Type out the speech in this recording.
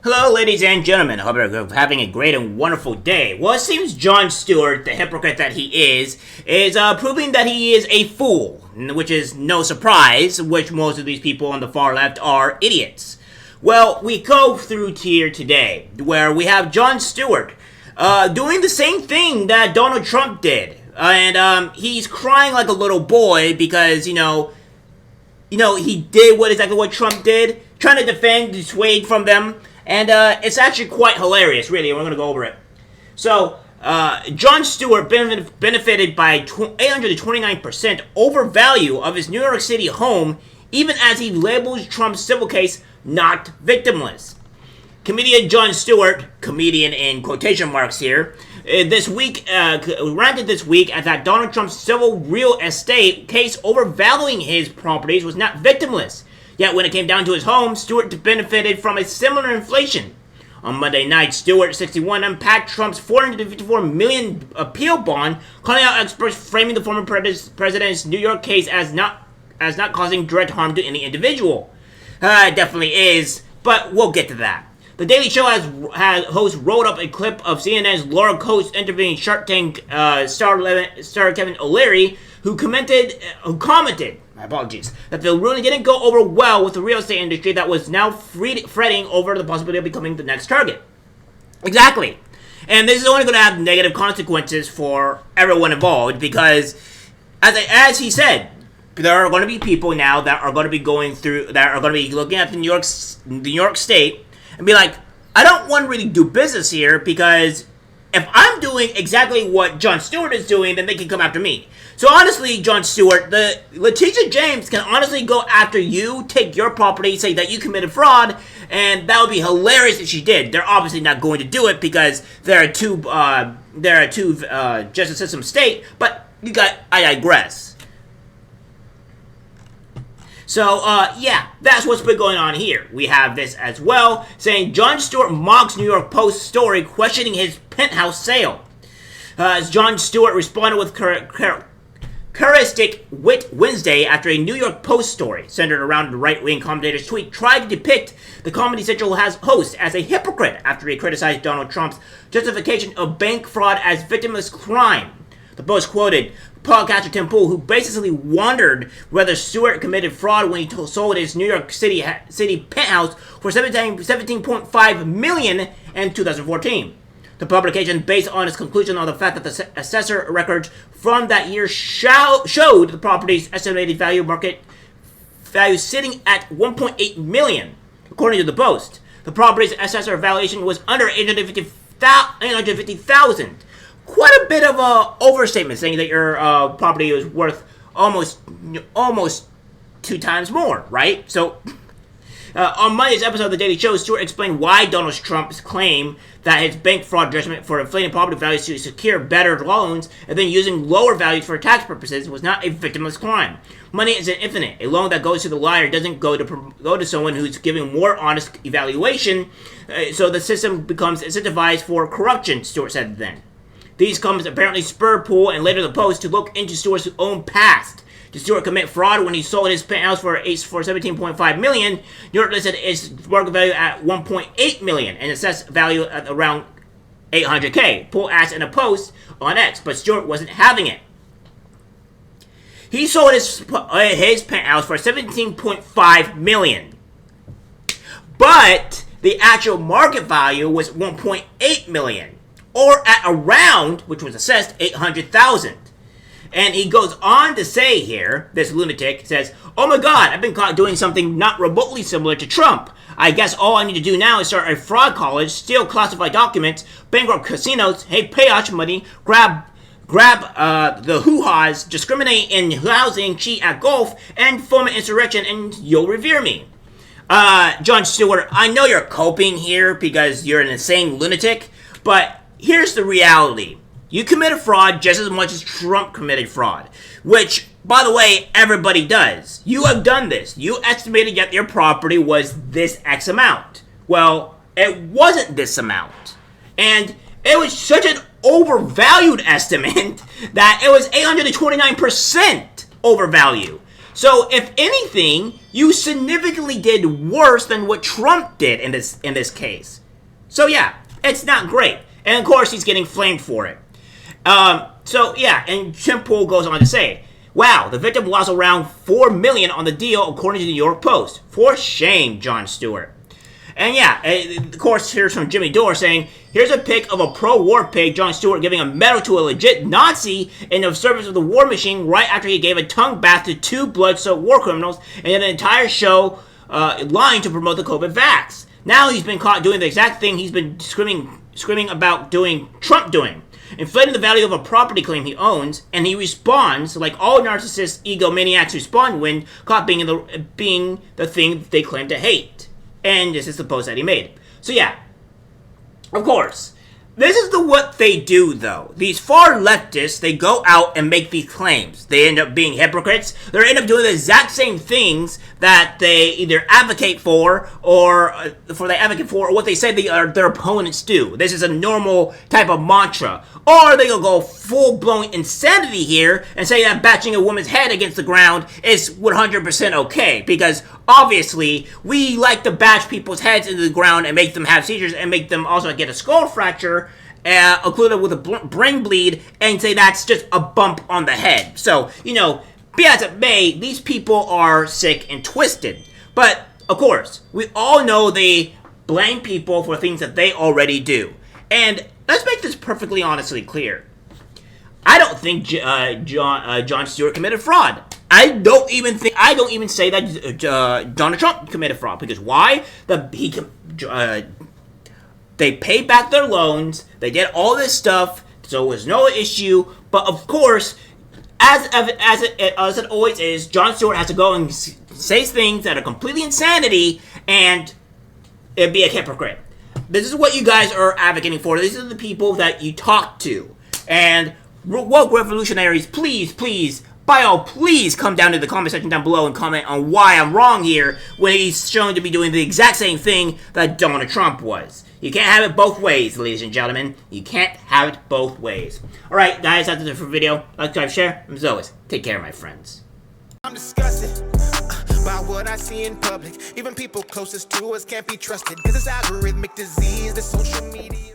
Hello, ladies and gentlemen. Hope you're having a great and wonderful day. Well, it seems Jon Stewart, the hypocrite that he is proving that he is a fool, which is no surprise, which most of these people on the far left are idiots. Well, we go through here today, where we have Jon Stewart doing the same thing that Donald Trump did. And he's crying like a little boy because, he did exactly what Trump did, trying to defend, dissuade from them. And it's actually quite hilarious, really, and we're going to go over it. So, Jon Stewart benefited by 829% overvalue of his New York City home, even as he labels Trump's civil case not victimless. Comedian Jon Stewart, comedian in quotation marks here, ranted this week at that Donald Trump's civil real estate case overvaluing his properties was not victimless. Yet when it came down to his home, Stewart benefited from a similar inflation. On Monday night, Stewart, 61, unpacked Trump's $454 million appeal bond, calling out experts framing the former president's New York case as not causing direct harm to any individual. It definitely is, but we'll get to that. The Daily Show has host wrote up a clip of CNN's Laura Coates interviewing Shark Tank star Kevin O'Leary, who commented, my apologies, that the ruling didn't go over well with the real estate industry that was now fretting over the possibility of becoming the next target. Exactly. And this is only going to have negative consequences for everyone involved because, as he said, there are going to be people now that are going to be looking at the New York State and be like, I don't want to really do business here because if I'm doing exactly what Jon Stewart is doing, then they can come after me. So honestly, Jon Stewart, Letitia James can honestly go after you, take your property, say that you committed fraud, and that would be hilarious if she did. They're obviously not going to do it because there are two justice system state, but I digress. So, that's what's been going on here. We have this as well, saying Jon Stewart mocks New York Post story, questioning his penthouse sale. As Jon Stewart responded with characteristic wit Wednesday after a New York Post story centered around the right-wing commentator's tweet tried to depict the Comedy Central host as a hypocrite after he criticized Donald Trump's justification of bank fraud as victimless crime. The Post quoted podcaster Tim Pool, who basically wondered whether Stewart committed fraud when he sold his New York City penthouse for $17.5 million in 2014. The publication, based on its conclusion on the fact that the assessor records from that year showed the property's estimated market value sitting at $1.8 million, according to the Post. The property's assessor valuation was under $850,000. Quite a bit of a overstatement, saying that your property is worth almost 2 times more, right? So, on Monday's episode of The Daily Show, Stewart explained why Donald Trump's claim that his bank fraud judgment for inflating property values to secure better loans and then using lower values for tax purposes was not a victimless crime. Money isn't infinite. A loan that goes to the liar doesn't go to someone who's giving more honest evaluation, so the system becomes incentivized for corruption, Stewart said then. These comments apparently spurred Poole and later the Post to look into Stewart's own past. Did Stewart commit fraud when he sold his penthouse for $17.5 million? New York listed its market value at $1.8 million and assessed value at around $800K. Poole asked in a post on X, but Stewart wasn't having it. He sold his penthouse for $17.5 million, but the actual market value was $1.8 million. Or at around, which was assessed, $800,000. And he goes on to say here, this lunatic says, "Oh my God, I've been caught doing something not remotely similar to Trump. I guess all I need to do now is start a fraud college, steal classified documents, bankrupt casinos, pay out money, grab the hoo-haws, discriminate in housing, cheat at golf, and foment insurrection, and you'll revere me." Jon Stewart, I know you're coping here because you're an insane lunatic, but here's the reality. You committed fraud just as much as Trump committed fraud, which, by the way, everybody does. You have done this. You estimated that your property was this X amount. Well, it wasn't this amount. And it was such an overvalued estimate that it was 829% overvalue. So, if anything, you significantly did worse than what Trump did in this case. So, yeah, it's not great. And, of course, he's getting flamed for it. So, yeah, and Tim Pool goes on to say, wow, the victim lost around $4 million on the deal, according to the New York Post. For shame, Jon Stewart. And yeah, of course, here's from Jimmy Dore saying, here's a pic of a pro-war pig, Jon Stewart, giving a medal to a legit Nazi in the service of the war machine right after he gave a tongue bath to 2 blood-soaked war criminals and an entire show lying to promote the COVID vax. Now he's been caught doing the exact thing he's been screaming about Trump doing. Inflating the value of a property claim he owns, and he responds like all narcissist egomaniacs respond when caught being the thing they claim to hate. And this is the post that he made. So yeah, of course, this is what they do though. These far leftists, they go out and make these claims. They end up being hypocrites. They end up doing the exact same things that they either advocate for or what they say their opponents do. This is a normal type of mantra. Or they'll go full-blown insanity here and say that bashing a woman's head against the ground is 100% okay. Because obviously, we like to bash people's heads into the ground and make them have seizures and make them also get a skull fracture, included with a brain bleed, and say that's just a bump on the head. So, be as it may, these people are sick and twisted. But, of course, we all know they blame people for things that they already do. And let's make this perfectly honestly clear. I don't think Jon Stewart committed fraud. I don't even say that Donald Trump committed fraud. Because why? They paid back their loans. They did all this stuff. So it was no issue. But of course, as it always is, Jon Stewart has to go and say things that are completely insanity and be a hypocrite. This is what you guys are advocating for. These are the people that you talk to. And woke revolutionaries, please, by all, please come down to the comment section down below and comment on why I'm wrong here when he's shown to be doing the exact same thing that Donald Trump was. You can't have it both ways, ladies and gentlemen. You can't have it both ways. Alright, guys, that's it for the video. Like, subscribe, share, and as always, take care, my friends. I'm disgusted by what I see in public. Even people closest to us can't be trusted. Cause it's algorithmic disease, the social media.